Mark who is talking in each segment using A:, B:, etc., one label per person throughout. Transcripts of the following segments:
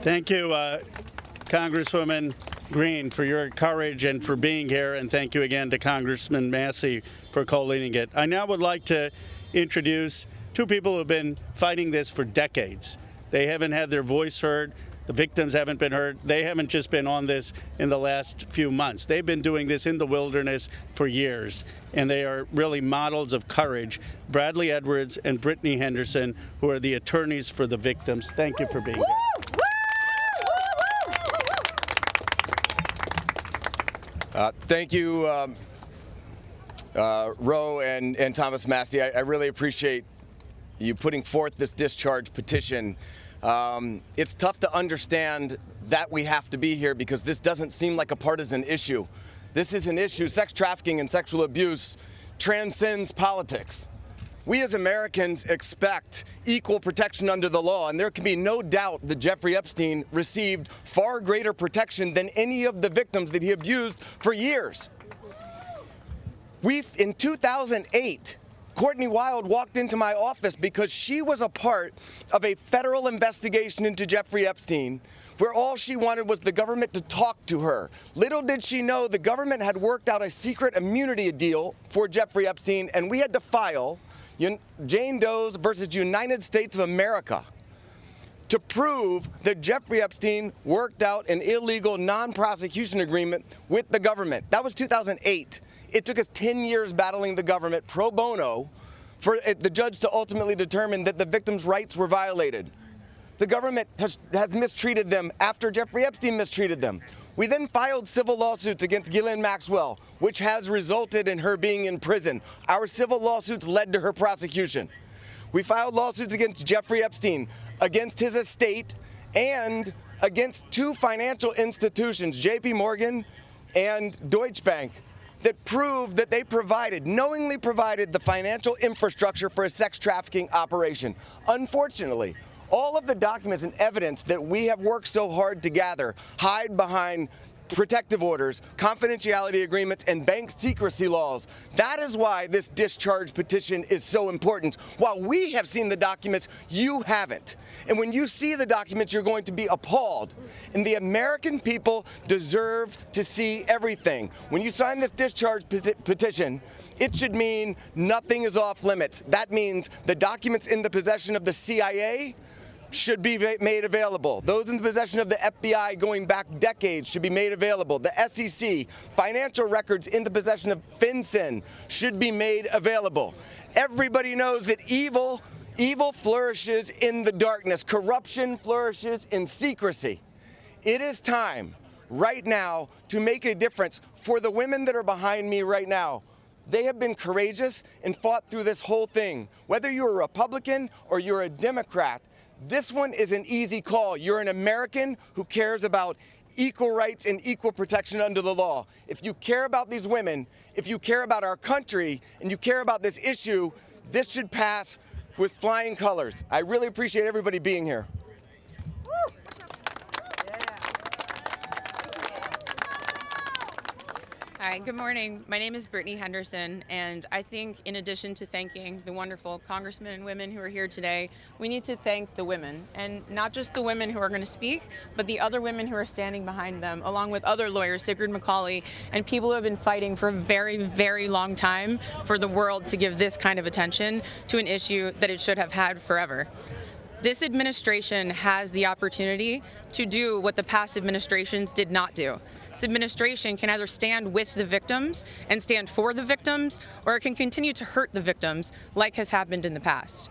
A: Thank you, Congresswoman Green, for your courage and for being here, and thank you again to Congressman Massey for co-leading it. I now would like to introduce two people who have been fighting this for decades. They haven't had their voice heard. The victims haven't been heard. They haven't just been on this in the last few months. They've been doing this in the wilderness for years, and they are really models of courage. Bradley Edwards and Brittany Henderson, who are the attorneys for the victims. Thank you for being here.
B: Thank you, Roe and Thomas Massey. I really appreciate you putting forth this discharge petition. It's tough to understand that we have to be here because this doesn't seem like a partisan issue. This is an issue. Sex trafficking and sexual abuse transcends politics. We as Americans expect equal protection under the law, and there can be no doubt that Jeffrey Epstein received far greater protection than any of the victims that he abused for years. In 2008, Courtney Wild walked into my office because she was a part of a federal investigation into Jeffrey Epstein where all she wanted was the government to talk to her. Little did she know the government had worked out a secret immunity deal for Jeffrey Epstein, and we had to file Jane Doe's versus United States of America to prove that Jeffrey Epstein worked out an illegal non-prosecution agreement with the government. That was 2008. It took us 10 years battling the government pro bono for the judge to ultimately determine that the victims' rights were violated. The government has mistreated them after Jeffrey Epstein mistreated them. We then filed civil lawsuits against Ghislaine Maxwell, which has resulted in her being in prison. Our civil lawsuits led to her prosecution. We filed lawsuits against Jeffrey Epstein, against his estate, and against two financial institutions, JP Morgan and Deutsche Bank, that proved that they knowingly provided the financial infrastructure for a sex trafficking operation. Unfortunately, all of the documents and evidence that we have worked so hard to gather hide behind protective orders, confidentiality agreements, and bank secrecy laws. That is why this discharge petition is so important. While we have seen the documents, you haven't. And when you see the documents, you're going to be appalled. And the American people deserve to see everything. When you sign this discharge petition, it should mean nothing is off limits. That means the documents in the possession of the CIA should be made available. Those in the possession of the FBI going back decades should be made available. The SEC, financial records in the possession of FinCEN should be made available. Everybody knows that evil flourishes in the darkness. Corruption flourishes in secrecy. It is time right now to make a difference for the women that are behind me right now. They have been courageous and fought through this whole thing. Whether you're a Republican or you're a Democrat, this one is an easy call. You're an American who cares about equal rights and equal protection under the law. If you care about these women, if you care about our country, and you care about this issue, this should pass with flying colors. I really appreciate everybody being here.
C: Hi, good morning. My name is Brittany Henderson, and I think in addition to thanking the wonderful congressmen and women who are here today, we need to thank the women, and not just the women who are going to speak, but the other women who are standing behind them, along with other lawyers, Sigrid McCauley, and people who have been fighting for a very, very long time for the world to give this kind of attention to an issue that it should have had forever. This administration has the opportunity to do what the past administrations did not do. This administration can either stand with the victims and stand for the victims, or it can continue to hurt the victims like has happened in the past.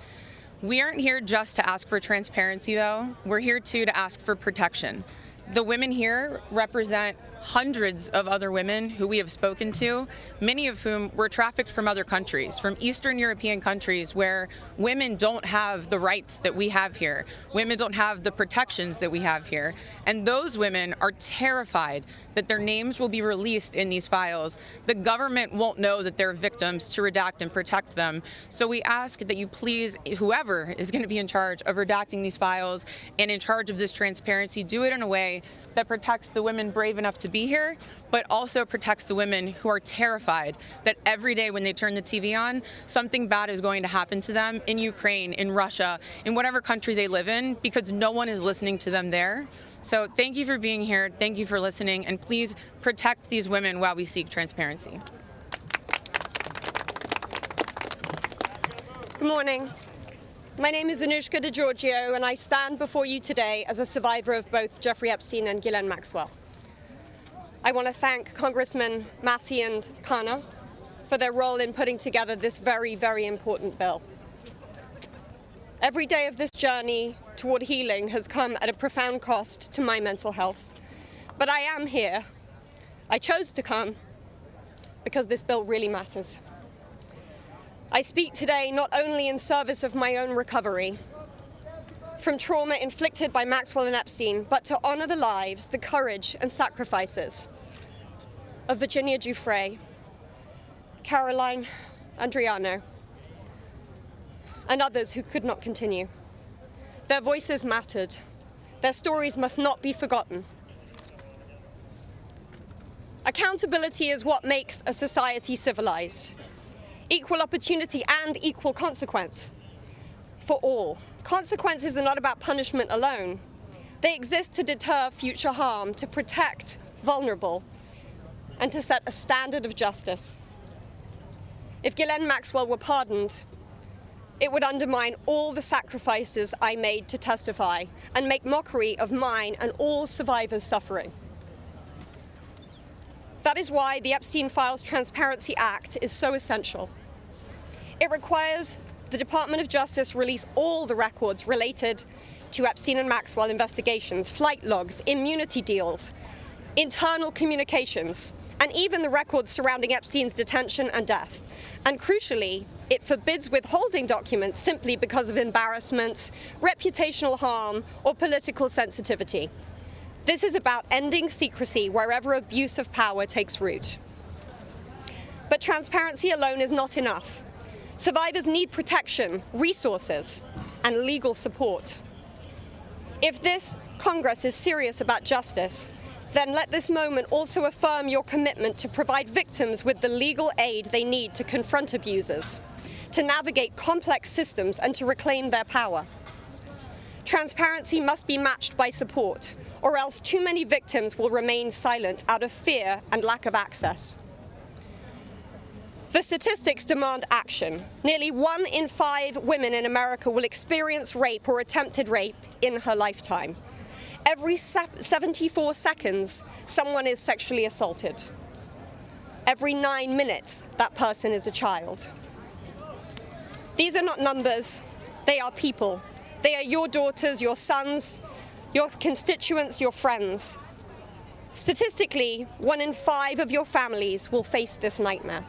C: We aren't here just to ask for transparency, though. We're here, too, to ask for protection. The women here represent hundreds of other women who we have spoken to, many of whom were trafficked from other countries, from Eastern European countries where women don't have the rights that we have here. Women don't have the protections that we have here. And those women are terrified that their names will be released in these files. The government won't know that they're victims to redact and protect them. So we ask that you please, whoever is going to be in charge of redacting these files and in charge of this transparency, do it in a way that protects the women brave enough to to be here, but also protects the women who are terrified that every day when they turn the TV on, something bad is going to happen to them in Ukraine, in Russia, in whatever country they live in, because no one is listening to them there. So thank you for being here, thank you for listening, and please protect these women while we seek transparency.
D: Good morning. My name is Anushka DeGiorgio, and I stand before you today as a survivor of both Jeffrey Epstein and Ghislaine Maxwell. I want to thank Congressmen Massey and Khanna for their role in putting together this very, very important bill. Every day of this journey toward healing has come at a profound cost to my mental health. But I am here. I chose to come because this bill really matters. I speak today not only in service of my own recovery from trauma inflicted by Maxwell and Epstein, but to honor the lives, the courage and sacrifices of Virginia Giuffre, Caroline Andriano, and others who could not continue. Their voices mattered. Their stories must not be forgotten. Accountability is what makes a society civilized. Equal opportunity and equal consequence for all. Consequences are not about punishment alone. They exist to deter future harm, to protect vulnerable, and to set a standard of justice. If Ghislaine Maxwell were pardoned, it would undermine all the sacrifices I made to testify and make mockery of mine and all survivors' suffering. That is why the Epstein Files Transparency Act is so essential. It requires the Department of Justice release all the records related to Epstein and Maxwell investigations, flight logs, immunity deals, internal communications, and even the records surrounding Epstein's detention and death. And crucially, it forbids withholding documents simply because of embarrassment, reputational harm, or political sensitivity. This is about ending secrecy wherever abuse of power takes root. But transparency alone is not enough. Survivors need protection, resources, and legal support. If this Congress is serious about justice, then let this moment also affirm your commitment to provide victims with the legal aid they need to confront abusers, to navigate complex systems, and to reclaim their power. Transparency must be matched by support, or else too many victims will remain silent out of fear and lack of access. The statistics demand action. Nearly 1 in 5 women in America will experience rape or attempted rape in her lifetime. Every 74 seconds, someone is sexually assaulted. Every 9 minutes, that person is a child. These are not numbers, they are people. They are your daughters, your sons, your constituents, your friends. Statistically, 1 in 5 of your families will face this nightmare.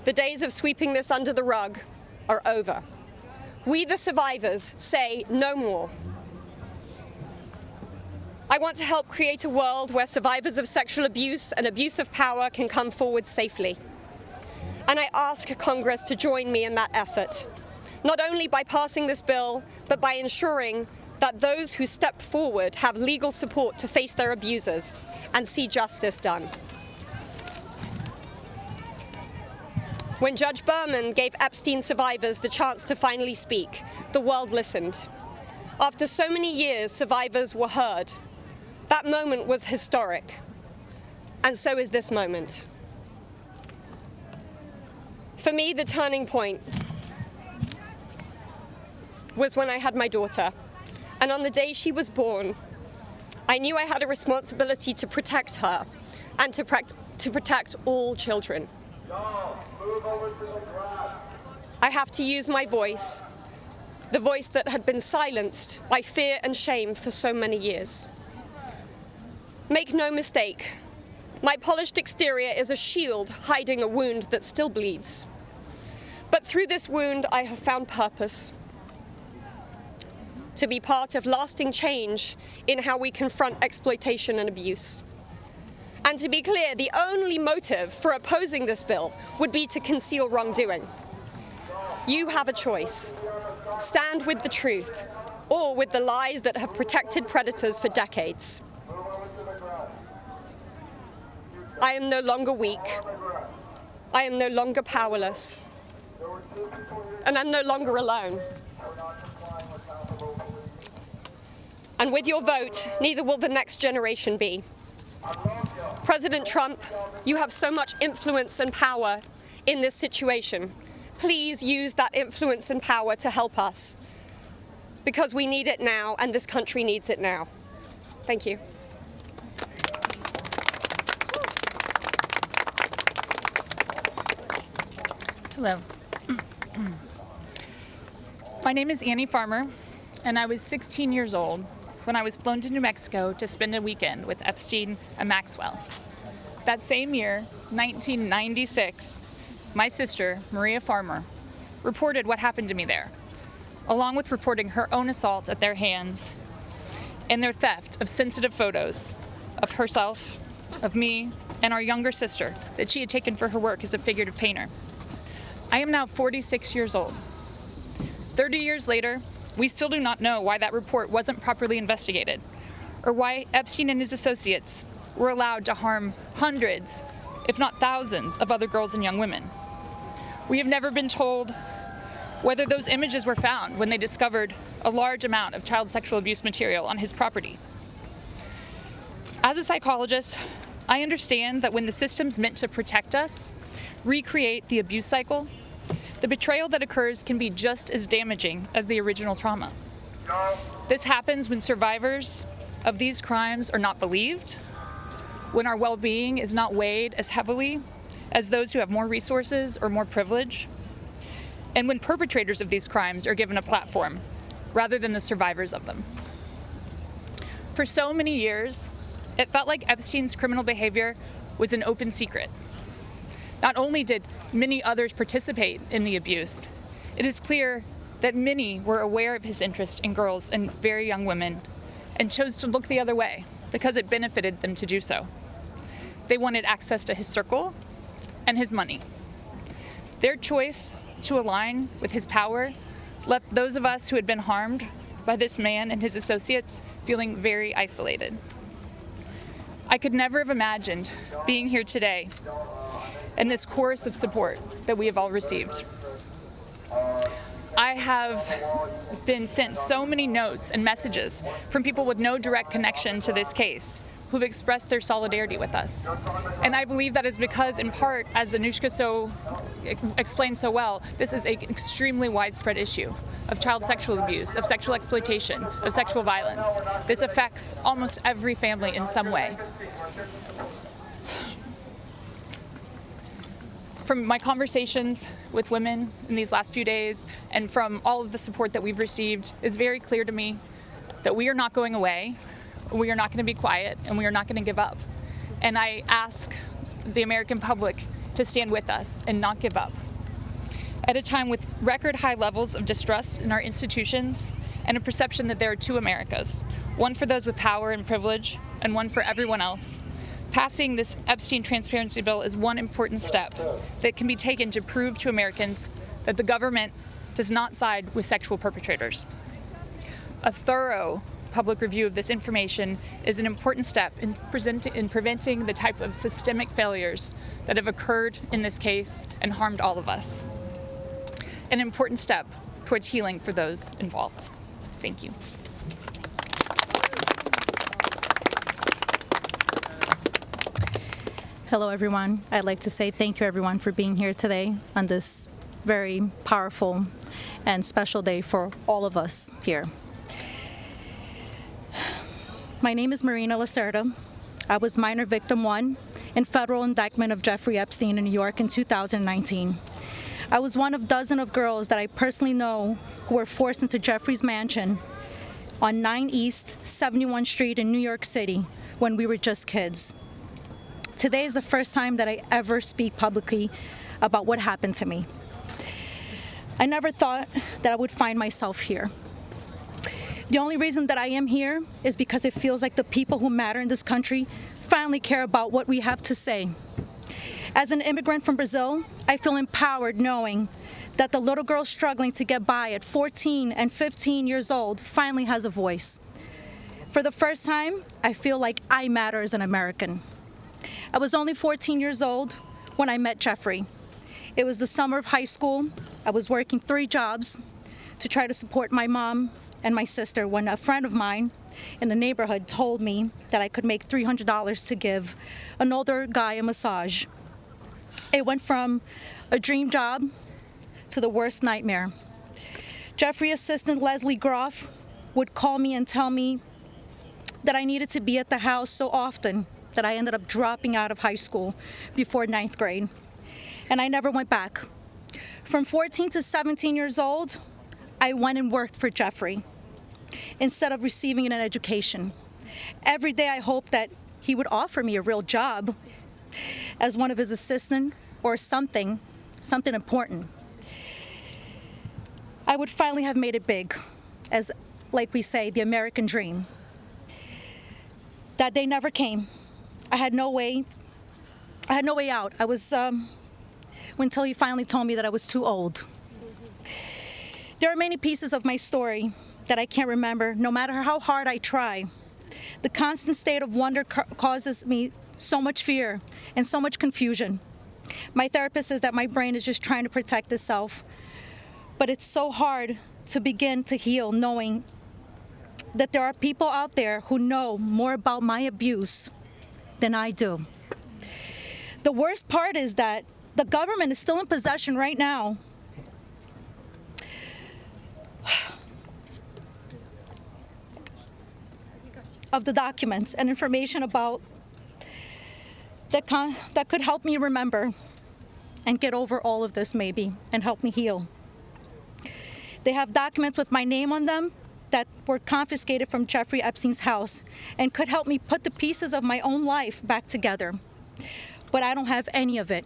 D: The days of sweeping this under the rug are over. We, the survivors, say no more. I want to help create a world where survivors of sexual abuse and abuse of power can come forward safely. And I ask Congress to join me in that effort, not only by passing this bill, but by ensuring that those who step forward have legal support to face their abusers and see justice done. When Judge Berman gave Epstein survivors the chance to finally speak, the world listened. After so many years, survivors were heard. That moment was historic, and so is this moment. For me, the turning point was when I had my daughter, and on the day she was born, I knew I had a responsibility to protect her and to protect all children. I have to use my voice, the voice that had been silenced by fear and shame for so many years. Make no mistake, my polished exterior is a shield hiding a wound that still bleeds. But through this wound, I have found purpose. To be part of lasting change in how we confront exploitation and abuse. And to be clear, the only motive for opposing this bill would be to conceal wrongdoing. You have a choice. Stand with the truth, or with the lies that have protected predators for decades. I am no longer weak. I am no longer powerless. And I'm no longer alone. And with your vote, neither will the next generation be. President Trump, you have so much influence and power in this situation. Please use that influence and power to help us, because we need it now and this country needs it now. Thank you.
E: Hello. My name is Annie Farmer, and I was 16 years old when I was flown to New Mexico to spend a weekend with Epstein and Maxwell. That same year, 1996, my sister, Maria Farmer, reported what happened to me there, along with reporting her own assault at their hands and their theft of sensitive photos of herself, of me, and our younger sister that she had taken for her work as a figurative painter. I am now 46 years old. 30 years later, we still do not know why that report wasn't properly investigated, or why Epstein and his associates were allowed to harm hundreds, if not thousands, of other girls and young women. We have never been told whether those images were found when they discovered a large amount of child sexual abuse material on his property. As a psychologist, I understand that when the systems meant to protect us recreate the abuse cycle, the betrayal that occurs can be just as damaging as the original trauma. This happens when survivors of these crimes are not believed, when our well-being is not weighed as heavily as those who have more resources or more privilege, and when perpetrators of these crimes are given a platform rather than the survivors of them. For so many years, it felt like Epstein's criminal behavior was an open secret. Not only did many others participate in the abuse, it is clear that many were aware of his interest in girls and very young women and chose to look the other way because it benefited them to do so. They wanted access to his circle and his money. Their choice to align with his power left those of us who had been harmed by this man and his associates feeling very isolated. I could never have imagined being here today and this chorus of support that we have all received. I have been sent so many notes and messages from people with no direct connection to this case who've expressed their solidarity with us. And I believe that is because, in part, as Anushka explained so well, this is an extremely widespread issue of child sexual abuse, of sexual exploitation, of sexual violence. This affects almost every family in some way. From my conversations with women in these last few days and from all of the support that we've received, it's very clear to me that we are not going away, we are not going to be quiet, and we are not going to give up. And I ask the American public to stand with us and not give up. At a time with record high levels of distrust in our institutions and a perception that there are two Americas, one for those with power and privilege and one for everyone else, passing this Epstein transparency bill is one important step that can be taken to prove to Americans that the government does not side with sexual perpetrators. A thorough public review of this information is an important step in preventing the type of systemic failures that have occurred in this case and harmed all of us. An important step towards healing for those involved. Thank you.
F: Hello, everyone. I'd like to say thank you, everyone, for being here today on this very powerful and special day for all of us here. My name is Marina Lacerda. I was minor victim 1 in federal indictment of Jeffrey Epstein in New York in 2019. I was one of dozens of girls that I personally know who were forced into Jeffrey's mansion on 9 East 71 Street in New York City when we were just kids. Today is the first time that I ever speak publicly about what happened to me. I never thought that I would find myself here. The only reason that I am here is because it feels like the people who matter in this country finally care about what we have to say. As an immigrant from Brazil, I feel empowered knowing that the little girl struggling to get by at 14 and 15 years old finally has a voice. For the first time, I feel like I matter as an American. I was only 14 years old when I met Jeffrey. It was the summer of high school. I was working 3 jobs to try to support my mom and my sister when a friend of mine in the neighborhood told me that I could make $300 to give an older guy a massage. It went from a dream job to the worst nightmare. Jeffrey assistant Leslie Groff would call me and tell me that I needed to be at the house so often that I ended up dropping out of high school before 9th grade. And I never went back. From 14 to 17 years old, I went and worked for Jeffrey instead of receiving an education. Every day I hoped that he would offer me a real job as one of his assistants or something important. I would finally have made it big, as, like we say, the American dream. That day never came. I had no way out. I was, until he finally told me that I was too old. There are many pieces of my story that I can't remember, no matter how hard I try. The constant state of wonder causes me so much fear and so much confusion. My therapist says that my brain is just trying to protect itself, but it's so hard to begin to heal knowing that there are people out there who know more about my abuse than I do. The worst part is that the government is still in possession right now of the documents and information about that could help me remember and get over all of this maybe and help me heal. They have documents with my name on them that were confiscated from Jeffrey Epstein's house and could help me put the pieces of my own life back together. But I don't have any of it.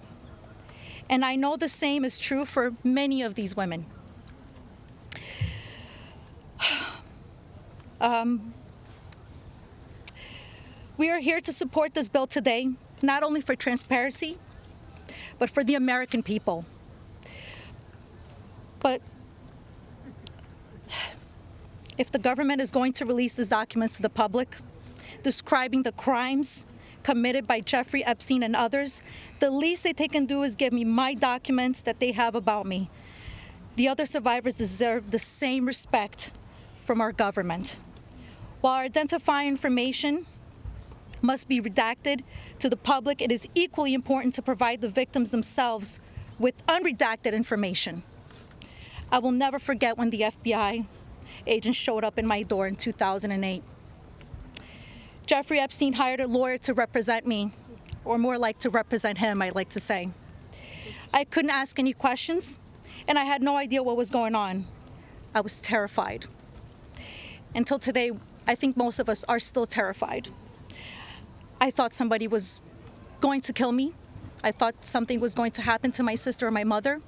F: And I know the same is true for many of these women. We are here to support this bill today, not only for transparency, but for the American people. But if the government is going to release these documents to the public, describing the crimes committed by Jeffrey Epstein and others, the least that they can do is give me my documents that they have about me. The other survivors deserve the same respect from our government. While identifying information must be redacted to the public, it is equally important to provide the victims themselves with unredacted information. I will never forget when the FBI agent showed up in my door in 2008. Jeffrey Epstein hired a lawyer to represent me, or more like to represent him, I like to say. I couldn't ask any questions, and I had no idea what was going on. I was terrified. Until today, I think most of us are still terrified. I thought somebody was going to kill me. I thought something was going to happen to my sister or my mother.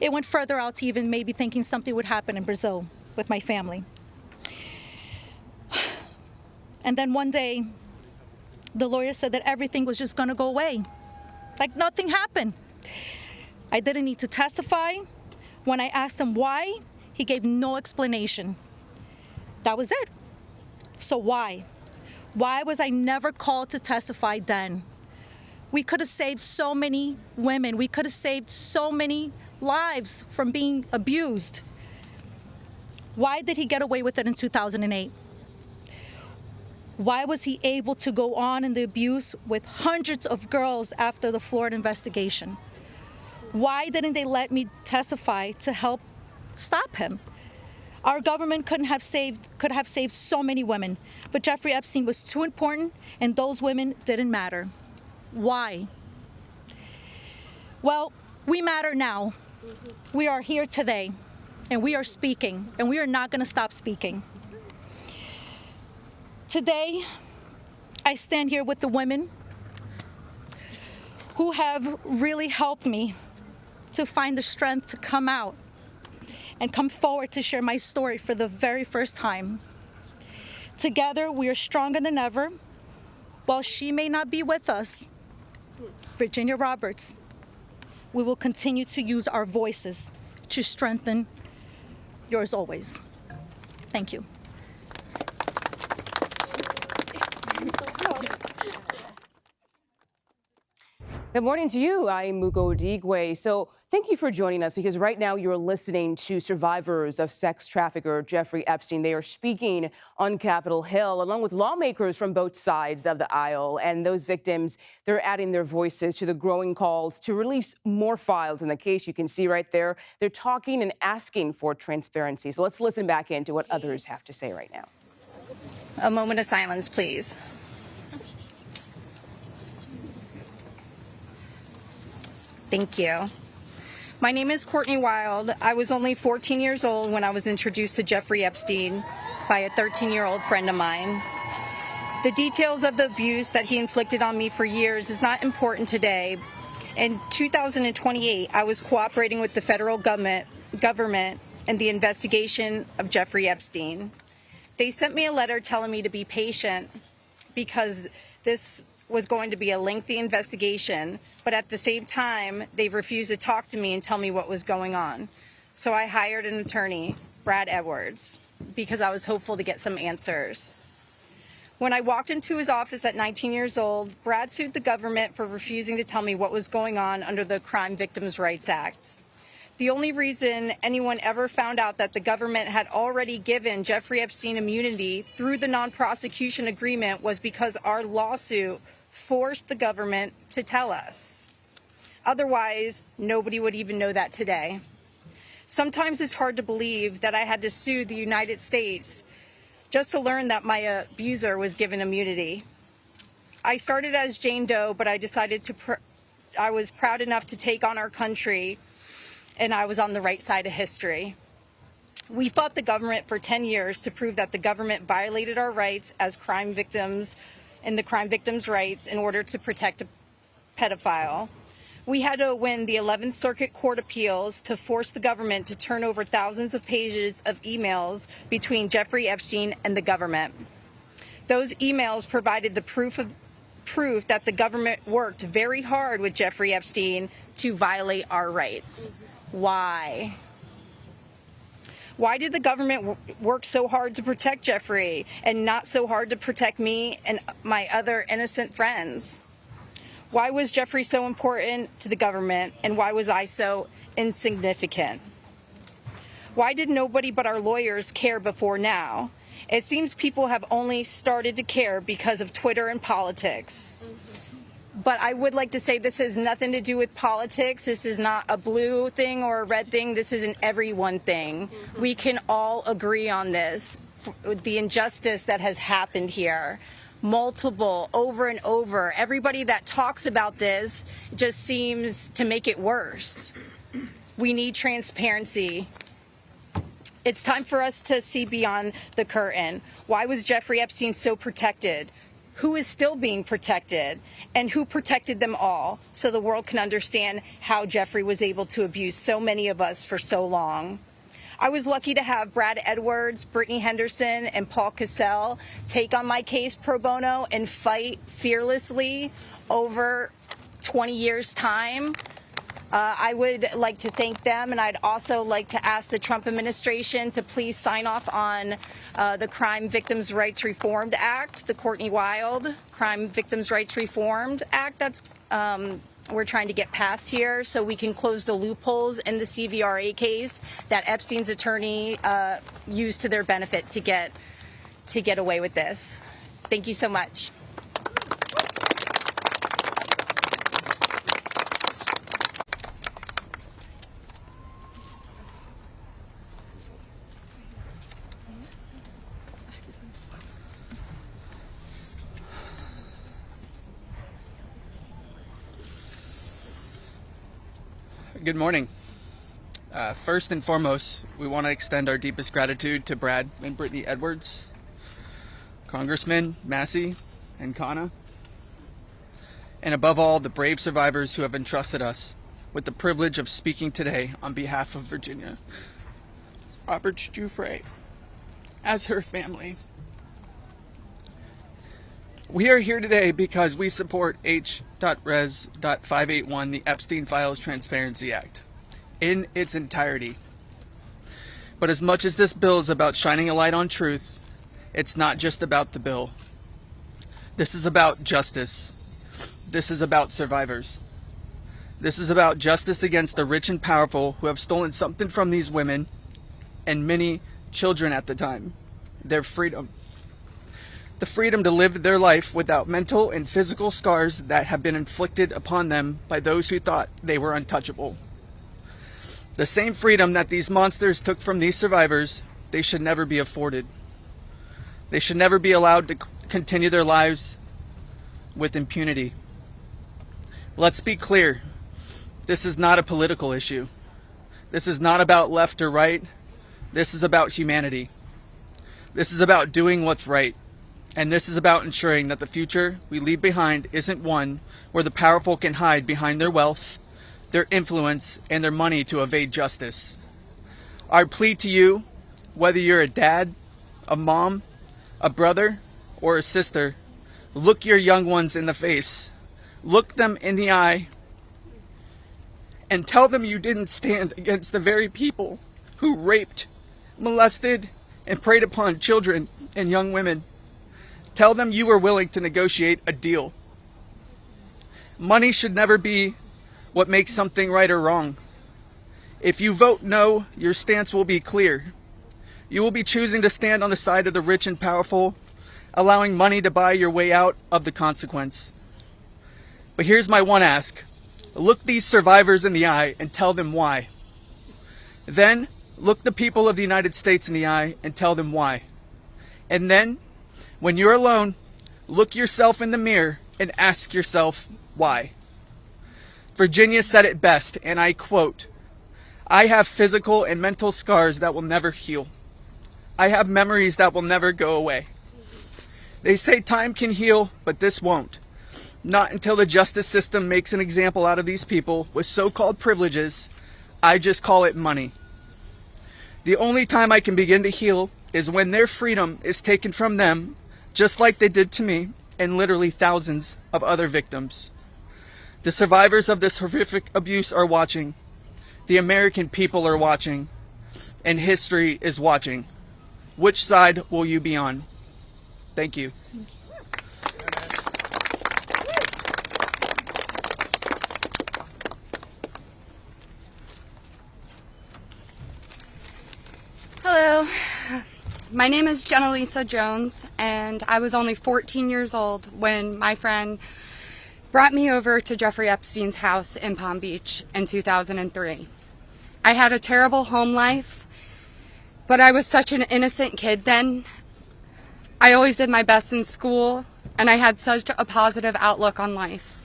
F: It went further out to even maybe thinking something would happen in Brazil with my family. And then one day, the lawyer said that everything was just going to go away, like nothing happened. I didn't need to testify. When I asked him why, he gave no explanation. That was it. So why? Why was I never called to testify then? We could have saved so many women. We could have saved so many lives from being abused. Why did he get away with it in 2008? Why was he able to go on in the abuse with hundreds of girls after the Florida investigation? Why didn't they let me testify to help stop him? Our government could have saved so many women, but Jeffrey Epstein was too important and those women didn't matter. Why? Well, we matter now. We are here today and we are speaking and we are not going to stop speaking. Today, I stand here with the women who have really helped me to find the strength to come out and come forward to share my story for the very first time. Together, we are stronger than ever. While she may not be with us, Virginia Roberts, we will continue to use our voices to strengthen yours always. Thank you.
G: Good morning to you. I'm Mugo Odigwe. So thank you for joining us, because right now you're listening to survivors of sex trafficker Jeffrey Epstein. They are speaking on Capitol Hill, along with lawmakers from both sides of the aisle. And those victims, they're adding their voices to the growing calls to release more files in the case. You can see right there, they're talking and asking for transparency. So let's listen back into what others have to say right now.
H: A moment of silence, please. Thank you. My name is Courtney Wild. I was only 14 years old when I was introduced to Jeffrey Epstein by a 13-year-old friend of mine. The details of the abuse that he inflicted on me for years is not important today. In 2028, I was cooperating with the federal government in the investigation of Jeffrey Epstein. They sent me a letter telling me to be patient because this was going to be a lengthy investigation, but at the same time, they refused to talk to me and tell me what was going on. So I hired an attorney, Brad Edwards, because I was hopeful to get some answers. When I walked into his office at 19 years old, Brad sued the government for refusing to tell me what was going on under the Crime Victims' Rights Act. The only reason anyone ever found out that the government had already given Jeffrey Epstein immunity through the non-prosecution agreement was because our lawsuit forced the government to tell us. Otherwise, nobody would even know that today. Sometimes it's hard to believe that I had to sue the United States just to learn that my abuser was given immunity. I started as Jane Doe, but I decided I was proud enough to take on our country, and I was on the right side of history. We fought the government for 10 years to prove that the government violated our rights as crime victims and the crime victims' rights in order to protect a pedophile. We had to win the 11th Circuit Court appeals to force the government to turn over thousands of pages of emails between Jeffrey Epstein and the government. Those emails provided the proof that the government worked very hard with Jeffrey Epstein to violate our rights. Why? Why did the government work so hard to protect Jeffrey and not so hard to protect me and my other innocent friends? Why was Jeffrey so important to the government, and why was I so insignificant? Why did nobody but our lawyers care before now? It seems people have only started to care because of Twitter and politics. But I would like to say this has nothing to do with politics. This is not a blue thing or a red thing. This is an everyone thing. We can all agree on this. The injustice that has happened here, multiple, over and over. Everybody that talks about this just seems to make it worse. We need transparency. It's time for us to see beyond the curtain. Why was Jeffrey Epstein so protected? Who is still being protected, and who protected them all, so the world can understand how Jeffrey was able to abuse so many of us for so long. I was lucky to have Brad Edwards, Brittany Henderson, and Paul Cassell take on my case pro bono and fight fearlessly over 20 years' time. I would like to thank them, and I'd also like to ask the Trump administration to please sign off on the Crime Victims' Rights Reformed Act, the Courtney Wild Crime Victims' Rights Reformed Act that's we're trying to get passed here, so we can close the loopholes in the CVRA case that Epstein's attorney used to their benefit to get away with this. Thank you so much.
I: Good morning. First and foremost, we want to extend our deepest gratitude to Brad and Brittany Edwards, Congressman Massey and Kana, and above all, the brave survivors who have entrusted us with the privilege of speaking today on behalf of Virginia. Robert Giuffre, as her family. We are here today because we support H.Res.581, the Epstein Files Transparency Act, in its entirety. But as much as this bill is about shining a light on truth, it's not just about the bill. This is about justice. This is about survivors. This is about justice against the rich and powerful who have stolen something from these women and many children at the time, their freedom. The freedom to live their life without mental and physical scars that have been inflicted upon them by those who thought they were untouchable. The same freedom that these monsters took from these survivors, they should never be afforded. They should never be allowed to continue their lives with impunity. Let's be clear. This is not a political issue. This is not about left or right. This is about humanity. This is about doing what's right. And this is about ensuring that the future we leave behind isn't one where the powerful can hide behind their wealth, their influence, and their money to evade justice. Our plea to you, whether you're a dad, a mom, a brother, or a sister, look your young ones in the face. Look them in the eye and tell them you didn't stand against the very people who raped, molested, and preyed upon children and young women. Tell them you were willing to negotiate a deal. Money should never be what makes something right or wrong. If you vote no, your stance will be clear. You will be choosing to stand on the side of the rich and powerful, allowing money to buy your way out of the consequence. But here's my one ask. Look these survivors in the eye and tell them why. Then, look the people of the United States in the eye and tell them why. And then, when you're alone, look yourself in the mirror and ask yourself why. Virginia said it best, and I quote, "I have physical and mental scars that will never heal. I have memories that will never go away. They say time can heal, but this won't. Not until the justice system makes an example out of these people with so-called privileges. I just call it money. The only time I can begin to heal is when their freedom is taken from them, just like they did to me and literally thousands of other victims. The survivors of this horrific abuse are watching. The American people are watching. And history is watching. Which side will you be on?" Thank you.
J: Hello, my name is Jenna Jones, and I was only 14 years old when my friend brought me over to Jeffrey Epstein's house in Palm Beach in 2003. I had a terrible home life, but I was such an innocent kid then. I always did my best in school, and I had such a positive outlook on life.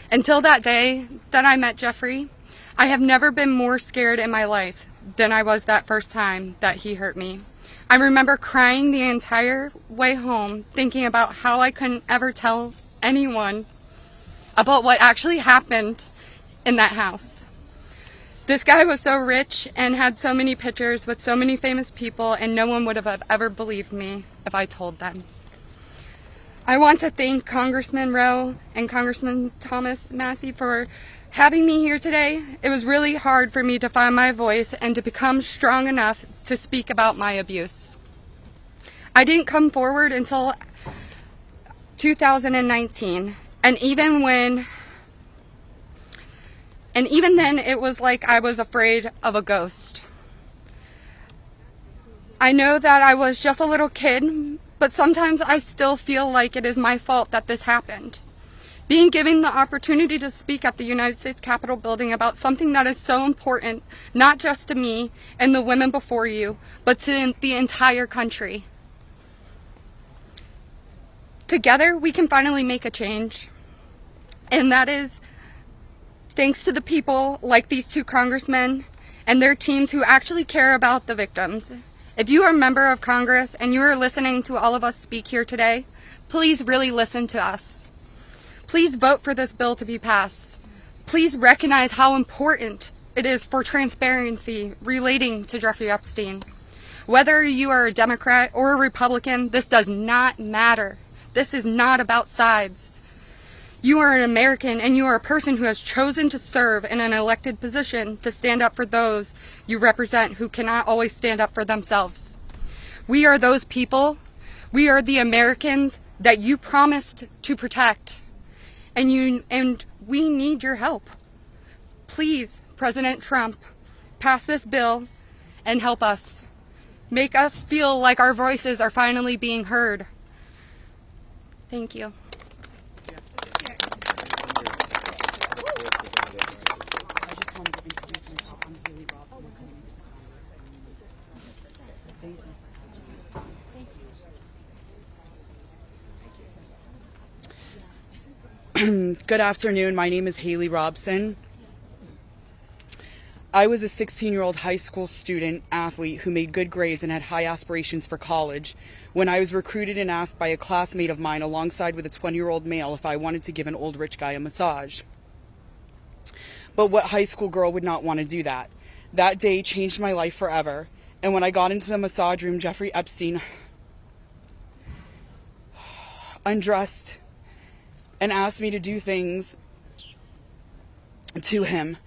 J: Until that day that I met Jeffrey, I have never been more scared in my life than I was that first time that he hurt me. I remember crying the entire way home, thinking about how I couldn't ever tell anyone about what actually happened in that house. This guy was so rich and had so many pictures with so many famous people, and no one would have ever believed me if I told them. I want to thank Congressman Rowe and Congressman Thomas Massey for having me here today. It was really hard for me to find my voice and to become strong enough to speak about my abuse. I didn't come forward until 2019, and even then it was like I was afraid of a ghost. I know that I was just a little kid, but sometimes I still feel like it is my fault that this happened. Being given the opportunity to speak at the United States Capitol building about something that is so important, not just to me and the women before you, but to the entire country. Together, we can finally make a change. And that is thanks to the people like these two congressmen and their teams who actually care about the victims. If you are a member of Congress and you are listening to all of us speak here today, please really listen to us. Please vote for this bill to be passed. Please recognize how important it is for transparency relating to Jeffrey Epstein. Whether you are a Democrat or a Republican, this does not matter. This is not about sides. You are an American, and you are a person who has chosen to serve in an elected position to stand up for those you represent who cannot always stand up for themselves. We are those people. We are the Americans that you promised to protect. And we need your help. please, President Trump, pass this bill and help us. Make us feel like our voices are finally being heard. Thank you.
K: Good afternoon. My name is Haley Robson. I was a 16-year-old high school student athlete who made good grades and had high aspirations for college when I was recruited and asked by a classmate of mine alongside with a 20-year-old male if I wanted to give an old rich guy a massage. But what high school girl would not want to do that? That day changed my life forever. And when I got into the massage room, Jeffrey Epstein undressed and asked me to do things to him.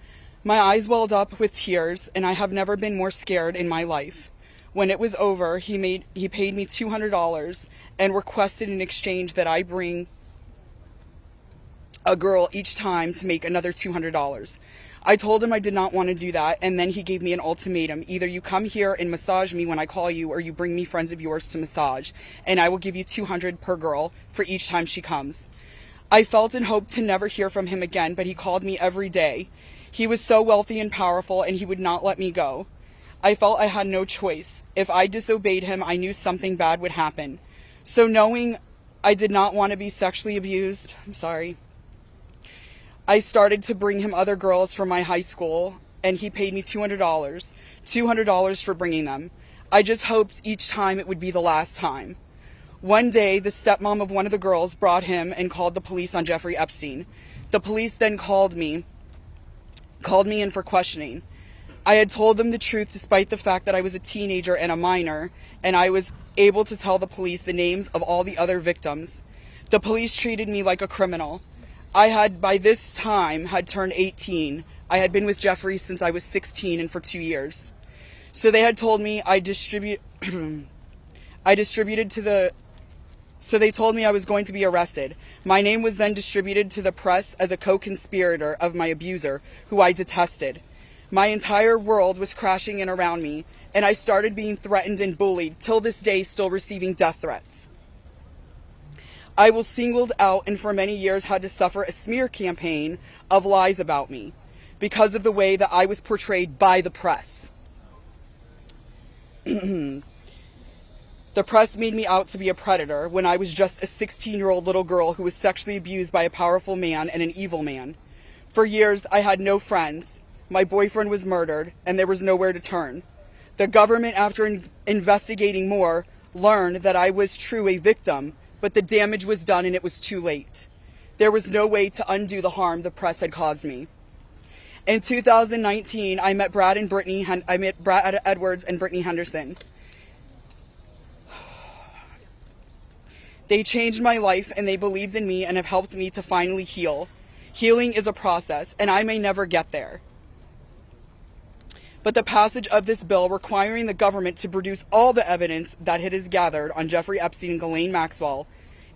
K: My eyes welled up with tears, and I have never been more scared in my life. When it was over, he paid me $200 and requested in exchange that I bring a girl each time to make another $200. I told him I did not want to do that, and then he gave me an ultimatum. Either you come here and massage me when I call you, or you bring me friends of yours to massage, and I will give you $200 per girl for each time she comes. I felt and hoped to never hear from him again, but he called me every day. He was so wealthy and powerful, and he would not let me go. I felt I had no choice. If I disobeyed him, I knew something bad would happen. So knowing I did not want to be sexually abused, I started to bring him other girls from my high school, and he paid me $200 for bringing them. I just hoped each time it would be the last time. One day, the stepmom of one of the girls brought him and called the police on Jeffrey Epstein. The police then called me in for questioning. I had told them the truth despite the fact that I was a teenager and a minor, and I was able to tell the police the names of all the other victims. The police treated me like a criminal. I had, by this time, had turned 18. I had been with Jeffrey since I was 16 and for 2 years. So they had told me So they told me I was going to be arrested. My name was then distributed to the press as a co-conspirator of my abuser, who I detested. My entire world was crashing in around me, and I started being threatened and bullied, till this day still receiving death threats. I was singled out and for many years had to suffer a smear campaign of lies about me because of the way that I was portrayed by the press. The press made me out to be a predator when I was just a 16-year-old little girl who was sexually abused by a powerful man and an evil man. For years, I had no friends. My boyfriend was murdered, and there was nowhere to turn. The government, after investigating more, learned that I was true a victim, but the damage was done and it was too late. There was no way to undo the harm the press had caused me. In 2019, I met Brad Edwards and Brittany Henderson. They changed my life, and they believed in me and have helped me to finally heal. Healing is a process, and I may never get there. But the passage of this bill requiring the government to produce all the evidence that it has gathered on Jeffrey Epstein and Ghislaine Maxwell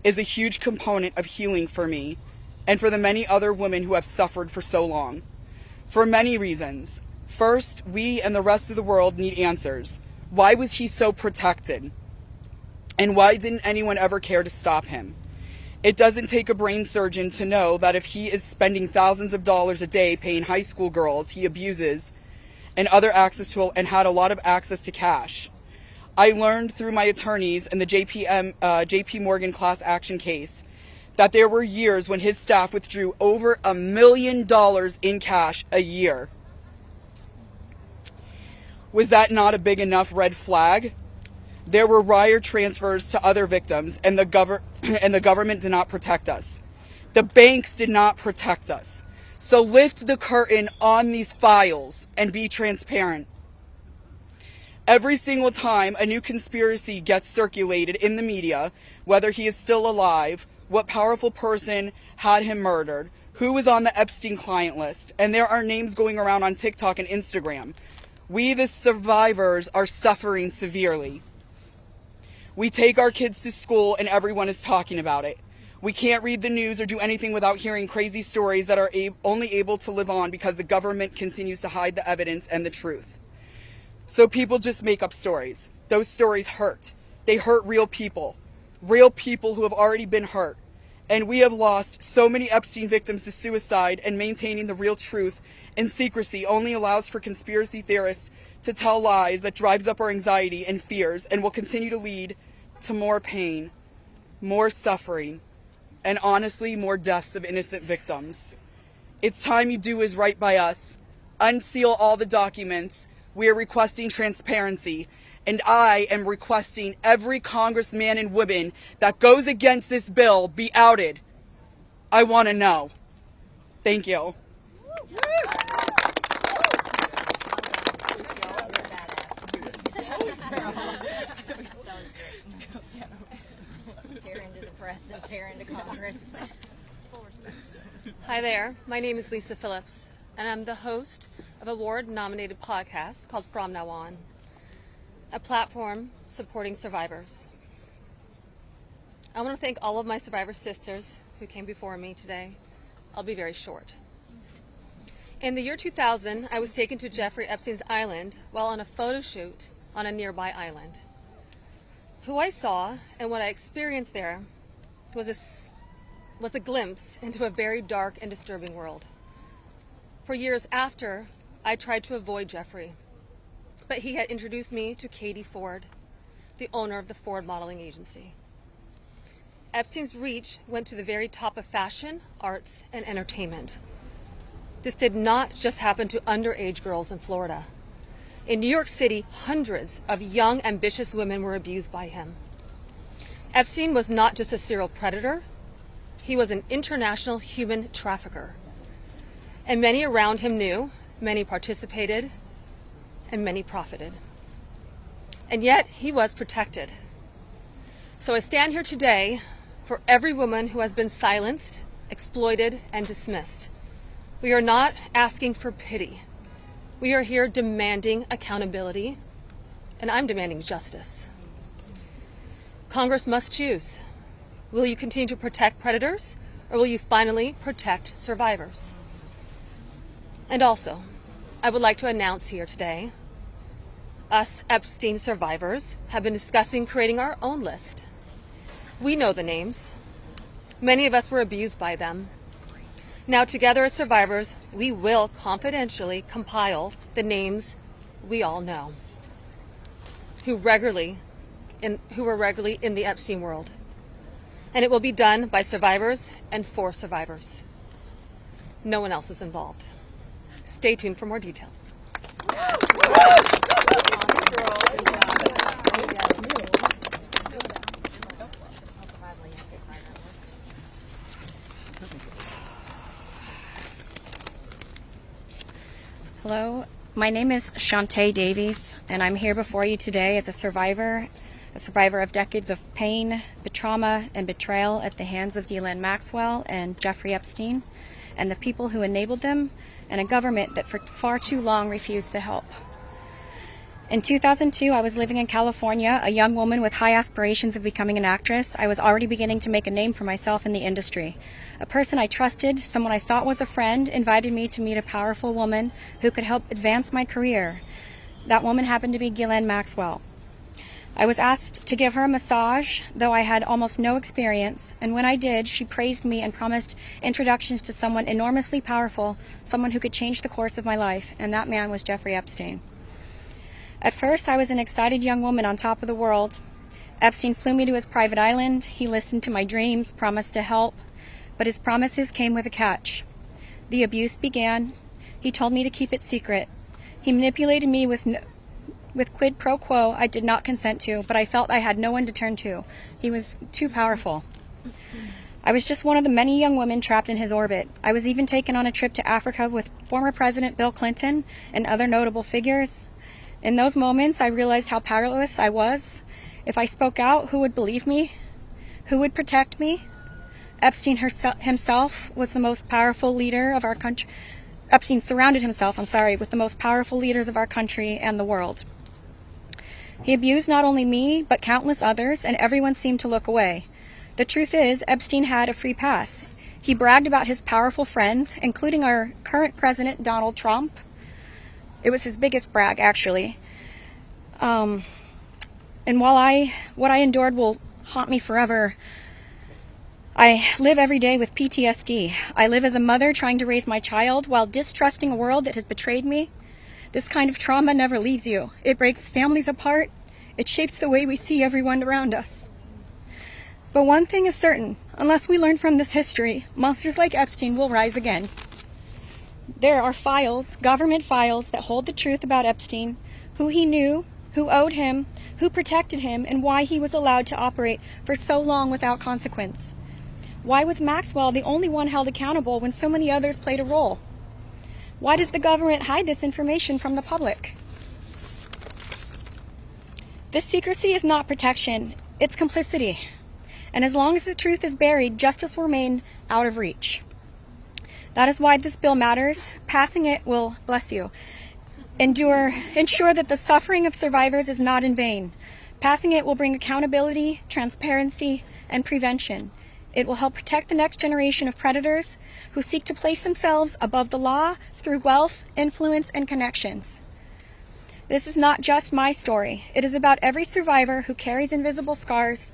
K: is a huge component of healing for me and for the many other women who have suffered for so long. For many reasons. First, we and the rest of the world need answers. Why was he so protected? And why didn't anyone ever care to stop him? It doesn't take a brain surgeon to know that if he is spending thousands of dollars a day paying high school girls he abuses and other access to, and had a lot of access to cash. I learned through my attorneys in the JP Morgan class action case that there were years when his staff withdrew over $1 million in cash a year. Was that not a big enough red flag? There were wire transfers to other victims, and the government did not protect us. The banks did not protect us. So lift the curtain on these files and be transparent. Every single time a new conspiracy gets circulated in the media, whether he is still alive, what powerful person had him murdered, who was on the Epstein client list, and there are names going around on TikTok and Instagram, we, the survivors, are suffering severely. We take our kids to school and everyone is talking about it. We can't read the news or do anything without hearing crazy stories that are only able to live on because the government continues to hide the evidence and the truth. So people just make up stories. Those stories hurt. They hurt real people who have already been hurt. And we have lost so many Epstein victims to suicide, and maintaining the real truth in secrecy only allows for conspiracy theorists to tell lies that drives up our anxiety and fears and will continue to lead to more pain, more suffering, and honestly, more deaths of innocent victims. It's time you do is right by us. Unseal all the documents. We are requesting transparency. And I am requesting every congressman and woman that goes against this bill be outed. I want to know. Thank you.
L: Tear into the press and tear into Congress.
M: Hi there, my name is Lisa Phillips, and I'm the host of a award-nominated podcast called From Now On, a platform supporting survivors. I want to thank all of my survivor sisters who came before me today. I'll be very short. In the year 2000, I was taken to Jeffrey Epstein's island while on a photo shoot on a nearby island. Who I saw and what I experienced there was a glimpse into a very dark and disturbing world. For years after, I tried to avoid Jeffrey, but he had introduced me to Katie Ford, the owner of the Ford Modeling Agency. Epstein's reach went to the very top of fashion, arts, and entertainment. This did not just happen to underage girls in Florida. In New York City, hundreds of young, ambitious women were abused by him. Epstein was not just a serial predator, he was an international human trafficker. And many around him knew, many participated, and many profited. And yet, he was protected. So I stand here today for every woman who has been silenced, exploited, and dismissed. We are not asking for pity. We are here demanding accountability, and I'm demanding justice. Congress must choose. Will you continue to protect predators, or will you finally protect survivors? And also, I would like to announce here today, us Epstein survivors have been discussing creating our own list. We know the names. Many of us were abused by them. Now, together as survivors, we will confidentially compile the names we all know, who were regularly in the Epstein world. And it will be done by survivors and for survivors. No one else is involved. Stay tuned for more details.
L: Hello, my name is Shantae Davies, and I'm here before you today as a survivor of decades of pain, trauma, and betrayal at the hands of Ghislaine Maxwell and Jeffrey Epstein, and the people who enabled them, and a government that for far too long refused to help. In 2002, I was living in California, a young woman with high aspirations of becoming an actress. I was already beginning to make a name for myself in the industry. A person I trusted, someone I thought was a friend, invited me to meet a powerful woman who could help advance my career. That woman happened to be Ghislaine Maxwell. I was asked to give her a massage, though I had almost no experience, and when I did, she praised me and promised introductions to someone enormously powerful, someone who could change the course of my life, and that man was Jeffrey Epstein. At first, I was an excited young woman on top of the world. Epstein flew me to his private island. He listened to my dreams, promised to help, but his promises came with a catch. The abuse began. He told me to keep it secret. He manipulated me with quid pro quo I did not consent to, but I felt I had no one to turn to. He was too powerful. I was just one of the many young women trapped in his orbit. I was even taken on a trip to Africa with former President Bill Clinton and other notable figures. In those moments, I realized how powerless I was. If I spoke out, who would believe me? Who would protect me? Epstein himself was the most powerful leader of our country. Epstein surrounded himself, with the most powerful leaders of our country and the world. He abused not only me, but countless others, and everyone seemed to look away. The truth is, Epstein had a free pass. He bragged about his powerful friends, including our current president, Donald Trump. It was his biggest brag, actually. And while what I endured will haunt me forever, I live every day with PTSD. I live as a mother trying to raise my child while distrusting a world that has betrayed me. This kind of trauma never leaves you. It breaks families apart. It shapes the way we see everyone around us. But one thing is certain, unless we learn from this history, monsters like Epstein will rise again. There are files, government files, that hold the truth about Epstein, who he knew, who owed him, who protected him, and why he was allowed to operate for so long without consequence. Why was Maxwell the only one held accountable when so many others played a role? Why does the government hide this information from the public? This secrecy is not protection, it's complicity. And as long as the truth is buried, justice will remain out of reach. That is why this bill matters. Passing it will, bless you, ensure that the suffering of survivors is not in vain. Passing it will bring accountability, transparency, and prevention. It will help protect the next generation of predators who seek to place themselves above the law through wealth, influence, and connections. This is not just my story. It is about every survivor who carries invisible scars.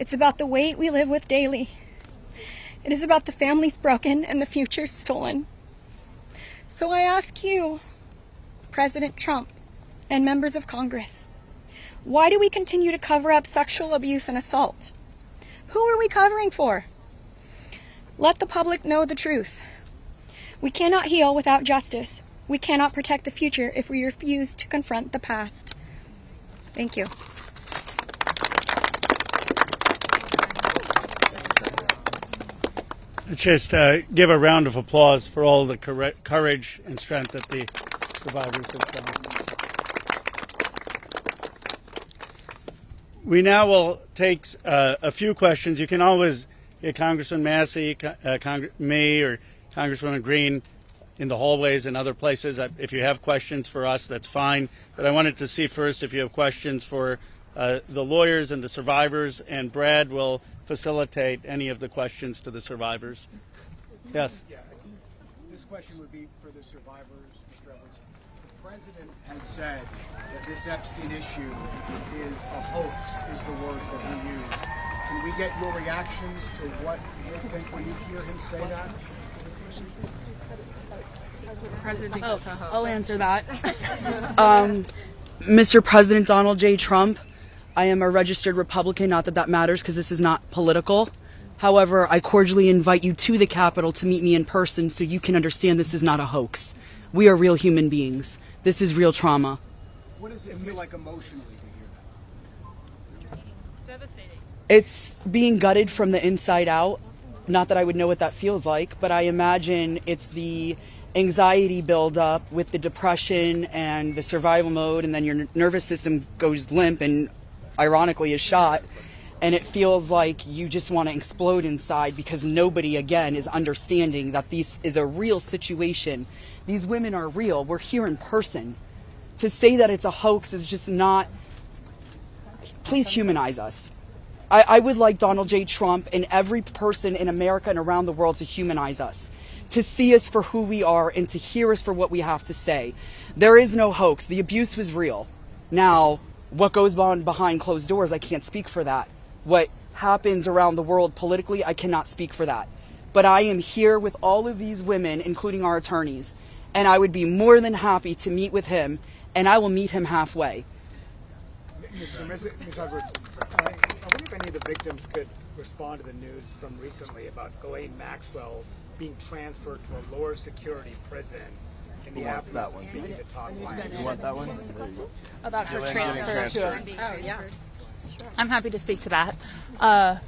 L: It's about the weight we live with daily. It is about the families broken and the futures stolen. So I ask you, President Trump and members of Congress, why do we continue to cover up sexual abuse and assault? Who are we covering for? Let the public know the truth. We cannot heal without justice. We cannot protect the future if we refuse to confront the past. Thank you.
A: Let's just give a round of applause for all the courage and strength that the survivors have shown. We now will take a few questions. You can always get Congressman Massey, me, or Congresswoman Green in the hallways and other places. If you have questions for us, that's fine. But I wanted to see first if you have questions for the lawyers and the survivors, and Brad will facilitate any of the questions to the survivors. Yes?
N: Yeah, this question would be for the survivors, Mr. Edwards. The president has said that this Epstein issue is a hoax, is the word that he used. Can we get your reactions to what you think when you hear him say that?
K: I'll answer that. Mr. President Donald J. Trump, I am a registered Republican, not that that matters because this is not political. However, I cordially invite you to the Capitol to meet me in person so you can understand this is not a hoax. We are real human beings. This is real trauma.
N: What does it feel like emotionally to hear that?
E: Devastating.
K: It's being gutted from the inside out. Not that I would know what that feels like, but I imagine it's the anxiety buildup with the depression and the survival mode, and then your nervous system goes limp and ironically is shot, and it feels like you just want to explode inside because nobody, again, is understanding that this is a real situation. These women are real. We're here in person. To say that it's a hoax is just not... Please humanize us. I would like Donald J. Trump and every person in America and around the world to humanize us, to see us for who we are and to hear us for what we have to say. There is no hoax. The abuse was real. Now, what goes on behind closed doors, I can't speak for that. What happens around the world politically, I cannot speak for that. But I am here with all of these women, including our attorneys, and I would be more than happy to meet with him, and I will meet him halfway.
N: Ms. Edwards, I wonder if any of the victims could respond to the news from recently about Ghislaine Maxwell being transferred to a lower security prison in the aftermath of speaking to Todd Blanche.
O: You want that one?
E: About her transfer to
C: Oh, yeah.
E: I'm happy to speak to that.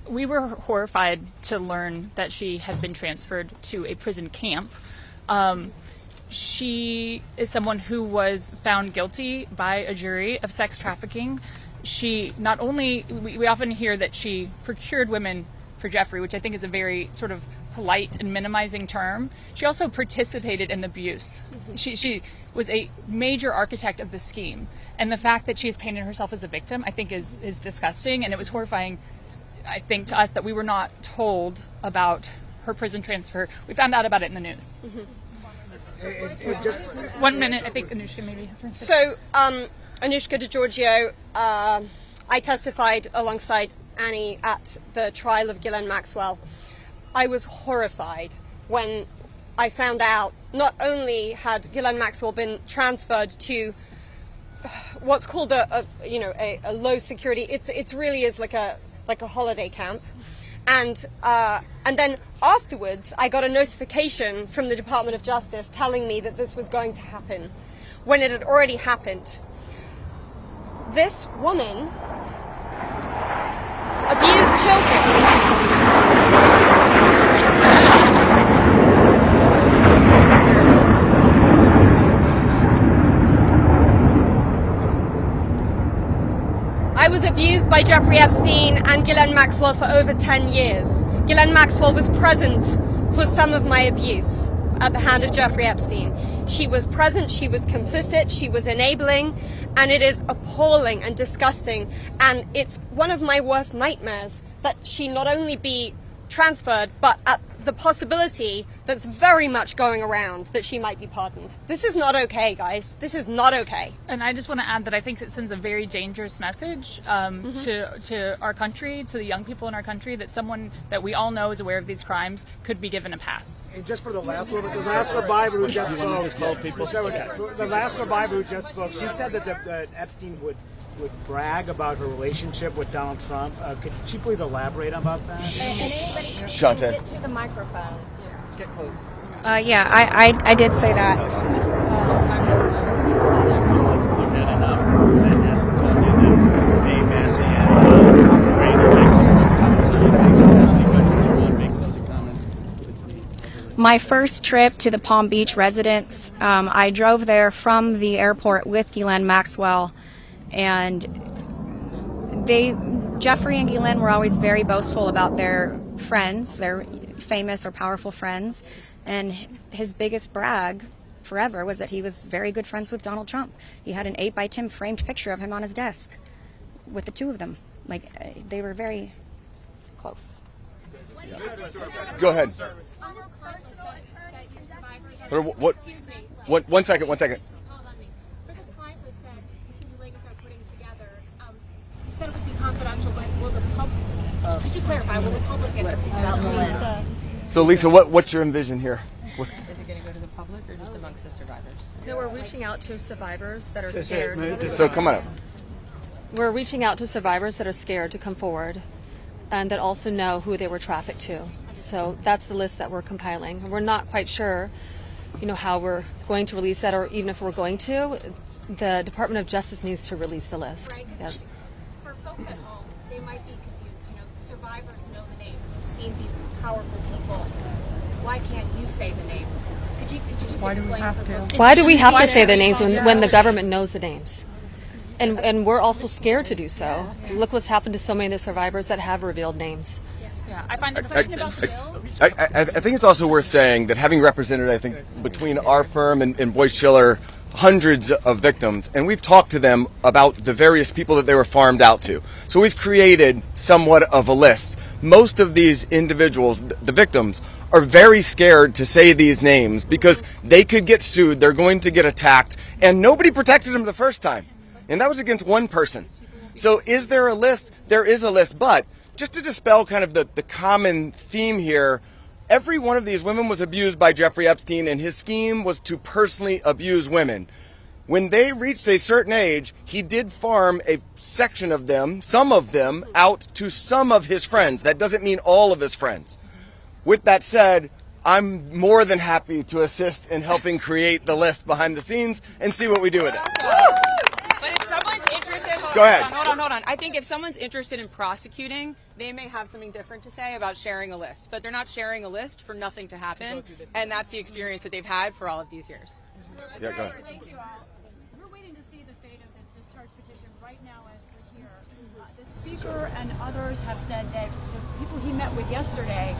E: We were horrified to learn that she had been transferred to a prison camp. She is someone who was found guilty by a jury of sex trafficking. She not only, we often hear that she procured women for Jeffrey, which I think is a very sort of polite and minimizing term. She also participated in the abuse. She was a major architect of the scheme. And the fact that she's painted herself as a victim, I think is disgusting. And it was horrifying I think, to us that we were not told about her prison transfer. We found out about it in the news.
N: Just
E: 1 minute, I think Anushka maybe has something.
D: So, Anushka DiGiorgio, I testified alongside Annie at the trial of Ghislaine Maxwell. I was horrified when I found out not only had Ghislaine Maxwell been transferred to what's called a low security. It really is like a holiday camp, and then afterwards I got a notification from the Department of Justice telling me that this was going to happen when it had already happened. This woman abused children. I was abused by Jeffrey Epstein and Ghislaine Maxwell for over 10 years. Ghislaine Maxwell was present for some of my abuse at the hand of Jeffrey Epstein. She was present, she was complicit, she was enabling, and it is appalling and disgusting. And it's one of my worst nightmares that she not only be transferred, but at the possibility that's very much going around that she might be pardoned. This is not okay, guys. This is not okay.
E: And I just want to add that I think it sends a very dangerous message to our country, to the young people in our country, that someone that we all know is aware of these crimes could be given a pass.
N: And just for the last one, the last survivor who just spoke, the last survivor who just spoke, she said that Epstein would brag about her relationship with Donald Trump. Could she please elaborate about that?
B: Shante.
O: Get to the microphones.
N: Get close.
L: Yeah, I did say that. My first trip to the Palm Beach residence, I drove there from the airport with Ghislaine Maxwell, and Jeffrey and Ghislaine were always very boastful about their friends, their famous or powerful friends, and his biggest brag forever was that he was very good friends with Donald Trump. He had an 8x10 framed picture of him on his desk with the two of them. Like, they were very close.
B: Go ahead. What? One second.
O: For this client list that you ladies are putting together, you said it would be confidential, but will the public? Could you clarify? Will the public get to see about Lisa?
B: So, Lisa, what's your envision here?
P: Is it going to go to the public or just amongst the survivors?
M: No, we're reaching out to survivors that are scared.
B: So come on up.
M: We're reaching out to survivors that are scared to come forward and that also know who they were trafficked to. So that's the list that we're compiling. We're not quite sure, how we're going to release that, or even if we're going to. The Department of Justice needs to release the list.
O: Right,
M: yes.
O: For folks at home, they might be confused. Survivors know the names. You've seen these powerful people. Why can't you say the names? Could you just explain for folks?
M: Why do we have to say the names when the government knows the names? And we're also scared to do so. Look what's happened to so many of the survivors that have revealed names.
E: Yeah, I find it question about the bill.
B: I think it's also worth saying that having represented, I think, between our firm and Boyce Schiller, hundreds of victims, and we've talked to them about the various people that they were farmed out to. So we've created somewhat of a list. Most of these individuals, the victims, are very scared to say these names because they could get sued, they're going to get attacked, and nobody protected them the first time. And that was against one person. So is there a list? There is a list, but just to dispel kind of the common theme here, every one of these women was abused by Jeffrey Epstein, and his scheme was to personally abuse women. When they reached a certain age, he did farm a section of them, some of them, out to some of his friends. That doesn't mean all of his friends. With that said, I'm more than happy to assist in helping create the list behind the scenes and see what we do with it.
C: But if someone's interested,
B: Go ahead.
C: Hold on. I think if someone's interested in prosecuting, they may have something different to say about sharing a list. But they're not sharing a list for nothing to happen, and that's the experience that they've had for all of these years.
B: Yeah, go ahead.
O: Thank you. We're waiting to see the fate of this discharge petition right now as we're here. The Speaker and others have said that the people he met with yesterday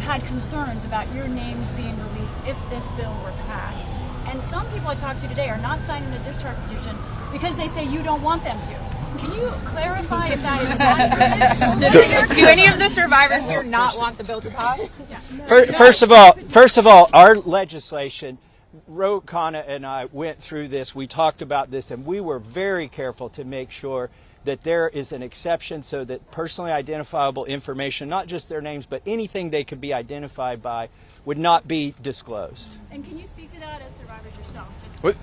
O: had concerns about your names being released if this bill were passed. And some people I talked to today are not signing the discharge petition because they say you don't want them to. Can you clarify if that is accurate?
C: Do any of the survivors here not want the bill to pass?
Q: First of all, our legislation, Kana and I went through this. We talked about this, and we were very careful to make sure that there is an exception so that personally identifiable information, not just their names, but anything they could be identified by, would not be disclosed.
O: And can you speak to that as survivors yourself?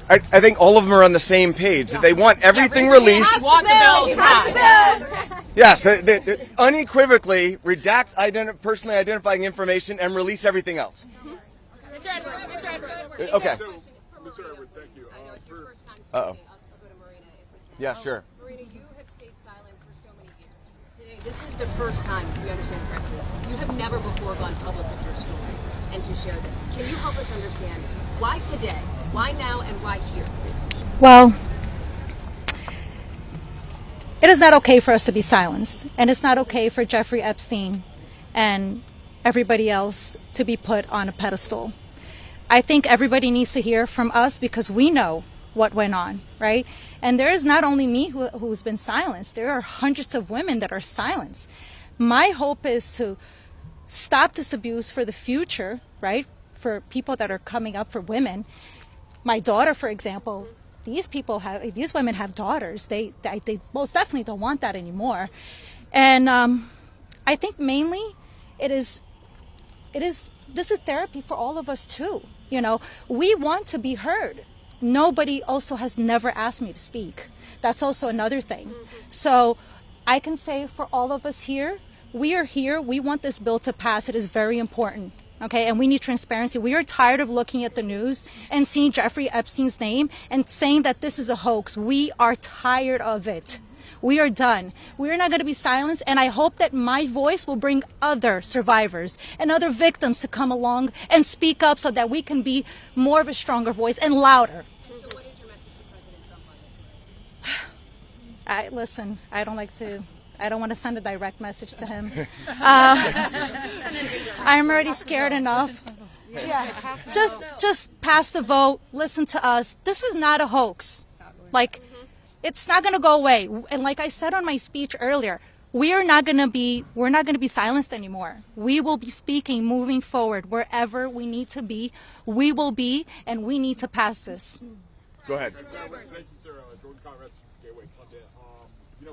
B: I think all of them are on the same page, that they want everything released.
C: Want the bill to pass.
B: Yes, they unequivocally redact personally identifying information and release everything else.
O: Mr. Edwards.
B: Okay.
R: Mr. Edwards, thank you.
S: I know it's your first time speaking.
B: Uh-oh.
S: I'll go to Marina if we can.
B: Yeah, sure.
S: Marina, you have stayed silent for so many years. Today, this is the first time, if we understand correctly, you have never before gone public with your story and to share this. Can you help us understand why today, why now, and why here?
F: Well, it is not okay for us to be silenced, and it's not okay for Jeffrey Epstein and everybody else to be put on a pedestal. I think everybody needs to hear from us because we know what went on, right? And there is not only me who's been silenced, there are hundreds of women that are silenced. My hope is to stop this abuse for the future, right? For people that are coming up, for women. My daughter, for example, these women have daughters. They most definitely don't want that anymore. And I think mainly this is therapy for all of us too. You know, we want to be heard. Nobody also has never asked me to speak. That's also another thing. So I can say for all of us here, we are here. We want this bill to pass. It is very important. Okay, and we need transparency. We are tired of looking at the news and seeing Jeffrey Epstein's name and saying that this is a hoax. We are tired of it. We are done. We are not going to be silenced, and I hope that my voice will bring other survivors and other victims to come along and speak up so that we can be more of a stronger voice and louder.
S: So what is your message to President Trump on this?
F: I don't want to send a direct message to him. I'm already scared enough. Yeah. Just pass the vote. Listen to us. This is not a hoax. It's not going to go away. And like I said on my speech earlier, we're not going to be silenced anymore. We will be speaking moving forward wherever we need to be. We will be, and we need to pass this.
B: Go ahead.
R: Thank you, sir. Jordan Conrad, Gateway London.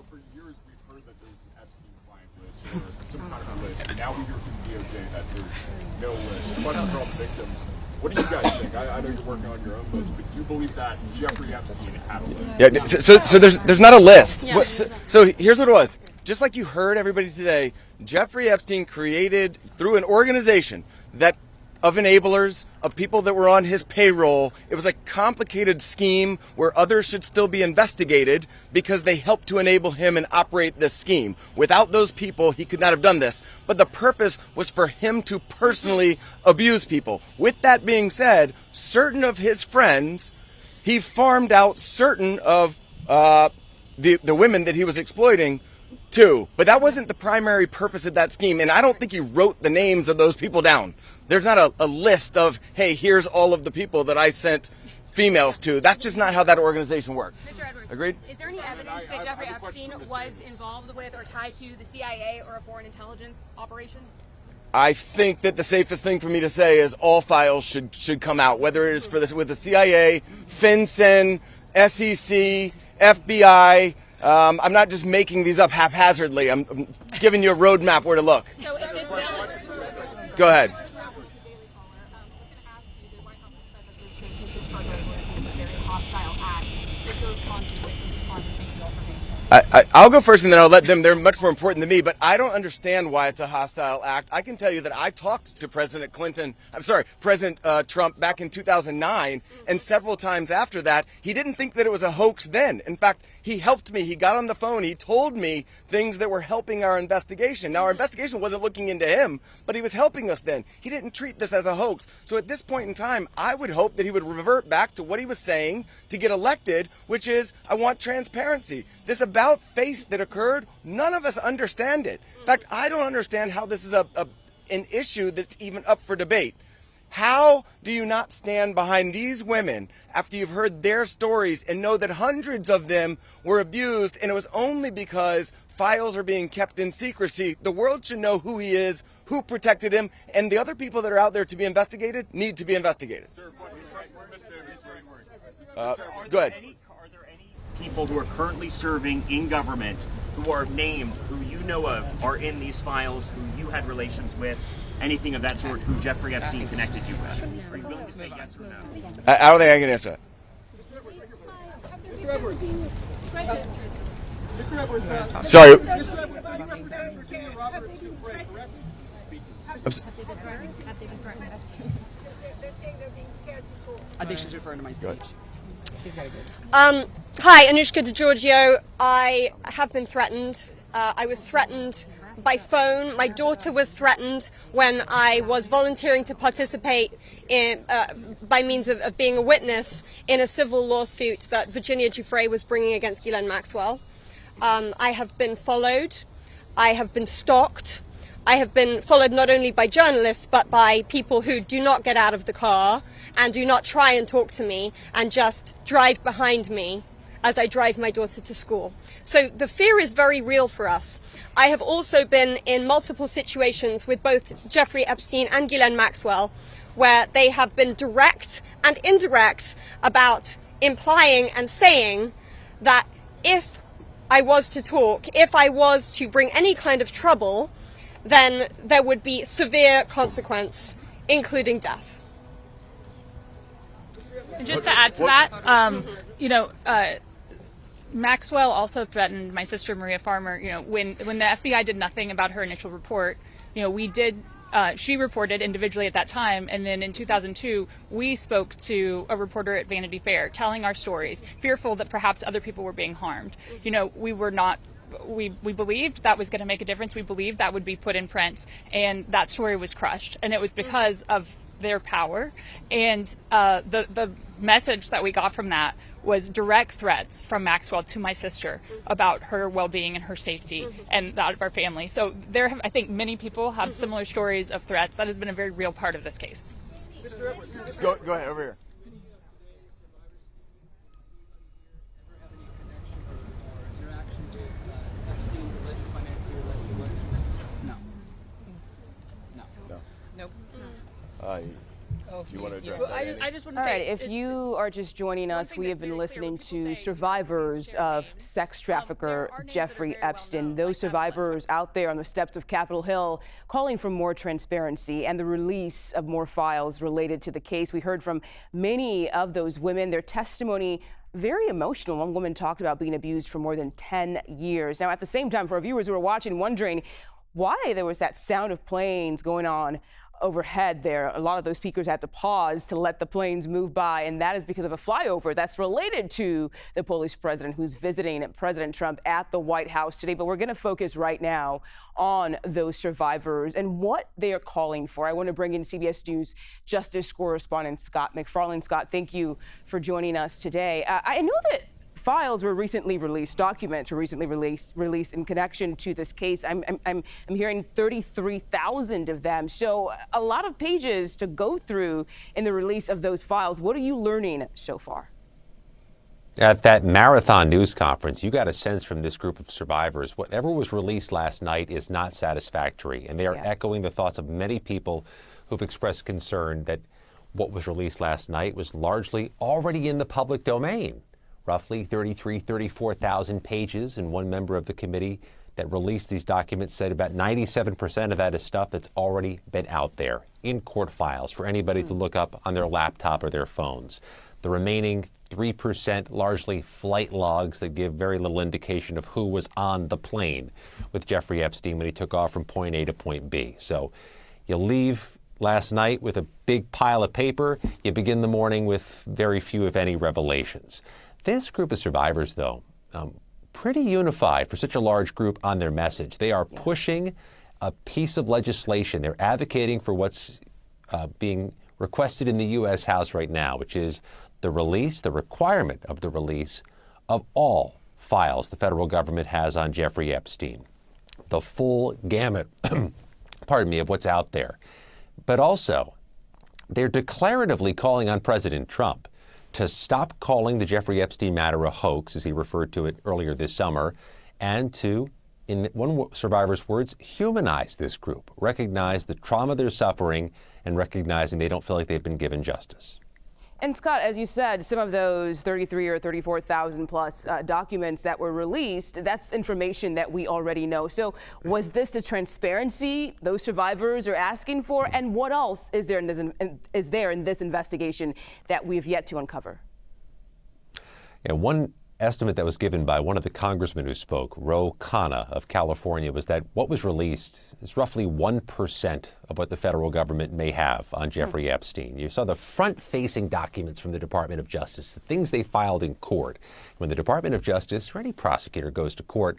R: For years we've heard that there's an Epstein client list or some kind of list. Now we hear from DOJ that there's no list. Questions for all the victims. What do you guys think? I know you're working on your own list, but do you believe that Jeffrey Epstein had a list?
B: Yeah. So there's not a list.
C: Yeah.
B: So here's what it was. Just like you heard everybody today, Jeffrey Epstein created through an organization of enablers, of people that were on his payroll. It was a complicated scheme where others should still be investigated because they helped to enable him and operate this scheme. Without those people, he could not have done this. But the purpose was for him to personally abuse people. With that being said, certain of his friends, he farmed out certain of the women that he was exploiting too. But that wasn't the primary purpose of that scheme. And I don't think he wrote the names of those people down. There's not a list of, hey, here's all of the people that I sent females to. That's just not how that organization worked.
S: Mr. Edwards,
B: Agreed?
S: Is there any evidence that Jeffrey Epstein was involved with or tied to the CIA or a foreign intelligence operation?
B: I think that the safest thing for me to say is all files should come out, whether it is with the CIA, FinCEN, SEC, FBI. I'm not just making these up haphazardly. I'm giving you a roadmap where to look.
S: So if this bill...
B: Go ahead. I'll go first and then I'll let them. They're much more important than me, but I don't understand why it's a hostile act. I can tell you that I talked to President Trump back in 2009, and several times after that, he didn't think that it was a hoax then. In fact, he helped me. He got on the phone. He told me things that were helping our investigation. Now, our investigation wasn't looking into him, but he was helping us then. He didn't treat this as a hoax. So at this point in time, I would hope that he would revert back to what he was saying to get elected, which is, I want transparency. This about face that occurred, none of us understand it. In fact, I don't understand how this is an issue that's even up for debate. How do you not stand behind these women after you've heard their stories and know that hundreds of them were abused, and it was only because files are being kept in secrecy? The world should know who he is, who protected him, and the other people that are out there to be investigated need to be investigated. Go ahead.
T: Are there any people who are currently serving in government who are named, who you know of, are in these files, who you had relations with, anything of that sort, who Jeffrey Epstein connected you with? Are you willing to say yes or no?
B: I don't think I can answer that.
N: Mr. Edwards,
B: Sorry.
N: Mr. Edwards, are you representing Virginia Roberts Dupre, correct?
K: I think she's referring to my speech.
D: Hi, Anushka DeGiorgio. I have been threatened. I was threatened by phone. My daughter was threatened when I was volunteering to participate in, by means of being a witness in a civil lawsuit that Virginia Giuffre was bringing against Ghislaine Maxwell. I have been followed. I have been stalked. I have been followed not only by journalists, but by people who do not get out of the car and do not try and talk to me and just drive behind me as I drive my daughter to school. So the fear is very real for us. I have also been in multiple situations with both Jeffrey Epstein and Ghislaine Maxwell, where they have been direct and indirect about implying and saying that if I was to talk, if I was to bring any kind of trouble, then there would be severe consequence, including death.
E: And just to add to that, Maxwell also threatened my sister Maria Farmer. When the FBI did nothing about her initial report, she reported individually at that time, and then in 2002 we spoke to a reporter at Vanity Fair telling our stories, fearful that perhaps other people were being harmed. We believed that was going to make a difference. We believed that would be put in print, and that story was crushed. And it was because of their power. And the message that we got from that was direct threats from Maxwell to my sister about her well-being and her safety and that of our family. So I think many people have similar stories of threats. That has been a very real part of this case.
B: Go ahead, over here. Do you want to address that?
E: I just want to
G: All
E: say,
G: right, if you are just joining us, we have been listening to survivors of sex trafficker Jeffrey Epstein. Those survivors out there on the steps of Capitol Hill calling for more transparency and the release of more files related to the case. We heard from many of those women. Their testimony very emotional. One woman talked about being abused for more than 10 years. Now, at the same time, for our viewers who are watching, wondering why there was that sound of planes going on overhead there. A lot of those speakers had to pause to let the planes move by, and that is because of a flyover that's related to the Polish president who's visiting President Trump at the White House today. But we're going to focus right now on those survivors and what they are calling for. I want to bring in CBS News Justice correspondent Scott MacFarlane. Scott, thank you for joining us today. I know that files were recently released, documents were recently released in connection to this case. I'm hearing 33,000 of them. So a lot of pages to go through in the release of those files. What are you learning so far?
U: At that marathon news conference, you got a sense from this group of survivors, whatever was released last night is not satisfactory. And they are echoing the thoughts of many people who've expressed concern that what was released last night was largely already in the public domain. Roughly 34,000 pages, and one member of the committee that released these documents said about 97% of that is stuff that's already been out there in court files for anybody to look up on their laptop or their phones. The remaining 3%, largely flight logs that give very little indication of who was on the plane with Jeffrey Epstein when he took off from point A to point B. So you leave last night with a big pile of paper. You begin the morning with very few, if any, revelations. This group of survivors, though, pretty unified for such a large group on their message. They are pushing a piece of legislation. They're advocating for what's being requested in the U.S. House right now, which is the requirement of the release of all files the federal government has on Jeffrey Epstein. The full gamut, pardon me, of what's out there. But also they're declaratively calling on President Trump to stop calling the Jeffrey Epstein matter a hoax, as he referred to it earlier this summer, and to, in one survivor's words, humanize this group, recognize the trauma they're suffering, and recognizing they don't feel like they've been given justice.
G: And Scott, as you said, some of those 33 or 34,000 plus documents that were released, that's information that we already know. So was this the transparency those survivors are asking for? And what else is there in this investigation that we've yet to uncover?
U: Yeah, one estimate that was given by one of the congressmen who spoke, Ro Khanna of California, was that what was released is roughly 1% of what the federal government may have on Jeffrey Epstein. You saw the front-facing documents from the Department of Justice, the things they filed in court. When the Department of Justice or any prosecutor goes to court,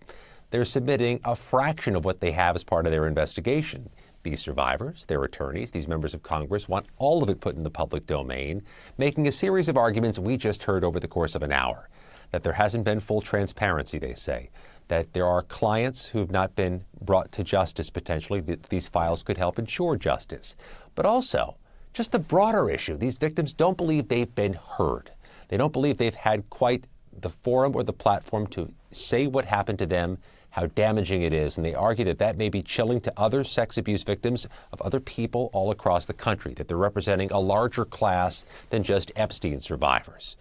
U: they're submitting a fraction of what they have as part of their investigation. These survivors, their attorneys, these members of Congress want all of it put in the public domain, making a series of arguments we just heard over the course of an hour. That there hasn't been full transparency, they say, that there are clients who have not been brought to justice potentially, that these files could help ensure justice. But also, just the broader issue, these victims don't believe they've been heard. They don't believe they've had quite the forum or the platform to say what happened to them, how damaging it is, and they argue that that may be chilling to other sex abuse victims of other people all across the country, that they're representing a larger class than just Epstein survivors.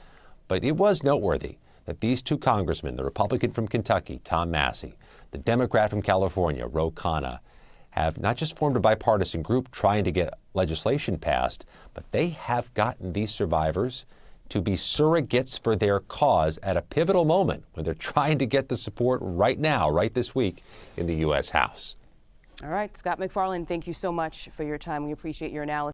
U: But it was noteworthy that these two congressmen, the Republican from Kentucky, Tom Massey, the Democrat from California, Ro Khanna, have not just formed a bipartisan group trying to get legislation passed, but they have gotten these survivors to be surrogates for their cause at a pivotal moment when they're trying to get the support right now, right this week, in the U.S. House.
G: All right, Scott MacFarlane, thank you so much for your time. We appreciate your analysis.